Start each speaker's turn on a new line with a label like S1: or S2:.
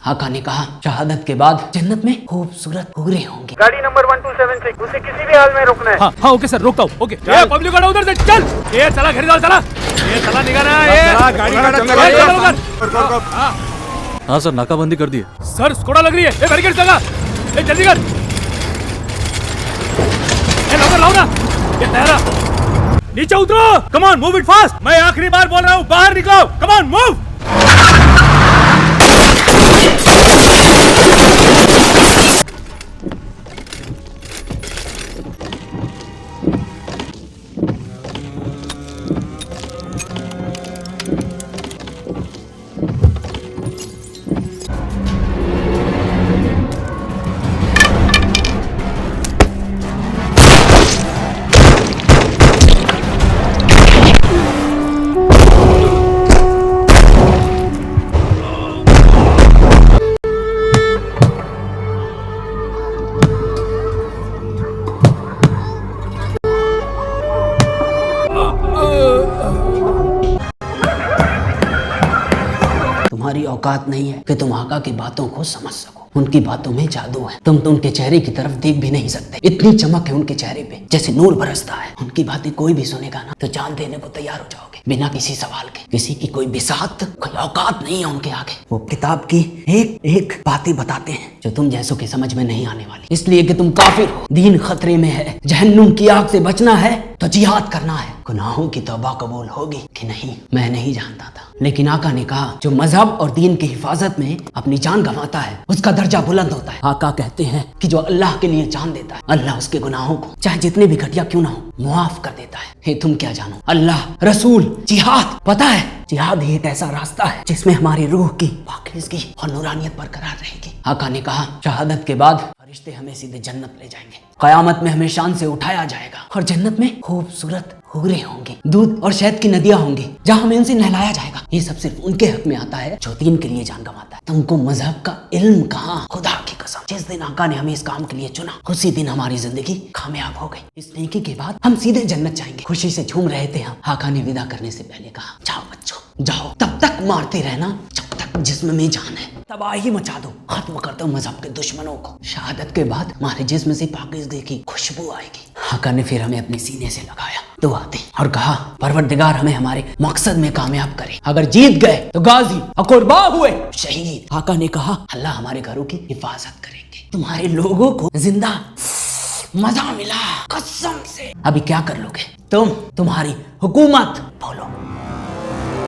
S1: आका ने कहा शहादत के बाद जन्नत में खूबसूरत हूरें होंगी।
S2: गाड़ी नंबर 1276 उसे किसी भी हाल में रोकना है।
S3: हाँ ओके सर, रोकता हूँ। ओके ये पब्लिक वाला उधर से चल, ये चला घरीदार चला, ये चला निकालना है, ये गाड़ी
S4: हाँ सर, नाकाबंदी कर दी है
S3: सर, स्कोडा लग रही है, ये बैरिकेड लगा, ये जल्दी कर, ये लाओ ना, ये तैयारा, नीचे उतरो, come on move it fast, मैं आखिरी बार बोल रहा हूँ, बाहर निकलो, कम ऑन मूव।
S1: तुम्हारी औकात नहीं है कि तुम आका की बातों को समझ सको। उनकी बातों में जादू है, तुम तो उनके चेहरे की तरफ देख भी नहीं सकते। इतनी चमक है उनके चेहरे पे, जैसे नूर बरसता है। उनकी बातें कोई भी सुनेगा ना तो जान देने को तैयार हो जाओगे, बिना किसी सवाल के। किसी की कोई बिसात, कोई औकात नहीं है उनके आगे। वो किताब की एक एक बातें बताते हैं जो तुम जैसों की समझ में नहीं आने वाली, इसलिए कि तुम काफिर हो। दीन खतरे में है, जहन्नुम की आग से बचना है तो जिहाद करना है। गुनाहों की तौबा कबूल होगी कि नहीं मैं नहीं जानता था, लेकिन आका ने कहा जो मजहब और दीन की हिफाजत में अपनी जान गंवाता है उसका दर्जा बुलंद होता है। आका कहते हैं कि जो अल्लाह के लिए जान देता है, अल्लाह उसके गुनाहों को चाहे जितने भी घटिया क्यों ना हो मुआफ कर देता है। हे तुम क्या जानो, अल्लाह, रसूल, जिहाद, पता है जिहाद ही एक ऐसा रास्ता है जिसमें हमारी रूह की पाकीज़गी और नूरानियत बरकरार रहेगी। आका ने कहा शहादत के बाद फरिश्ते हमें सीधे जन्नत ले जाएंगे, कयामत में हमें शान से उठाया जाएगा और जन्नत में खूबसूरत हूरें होंगी, दूध और शहद की नदियां होंगी जहां हमें उनसे नहलाया जाएगा। ये सब सिर्फ उनके हक में आता है जो दीन के लिए जान गंवाता है। तुमको मजहब का इल्म कहाँ, खुदा की कसम। जिस दिन आका ने हमें इस काम के लिए चुना उसी दिन हमारी जिंदगी कामयाब हो गई। इस नेकी के बाद हम सीधे जन्नत जाएंगे। खुशी से झूम रहे थे हम। आका ने विदा करने से पहले कहा जाओ बच्चों जाओ, तब तक मारते रहना जब तक जिस्म में जान है। तबाही मचा दो, खत्म कर दो मजहब के दुश्मनों को। शहादत के बाद हमारे जिस्म से पाकीज़गी की खुशबू आएगी। आका ने फिर हमें अपने सीने से लगाया, दुआ दी और कहा परवरदिगार हमें हमारे मकसद में कामयाब करे। अगर जीत गए तो गाजी और कुर्बा हुए शहीद। आका ने कहा अल्लाह हमारे घरों की हिफाजत करेंगे। तुम्हारे लोगों को जिंदा मजा मिला कसम से। अभी क्या कर लोगे तुम, तुम्हारी हुकूमत बोलो।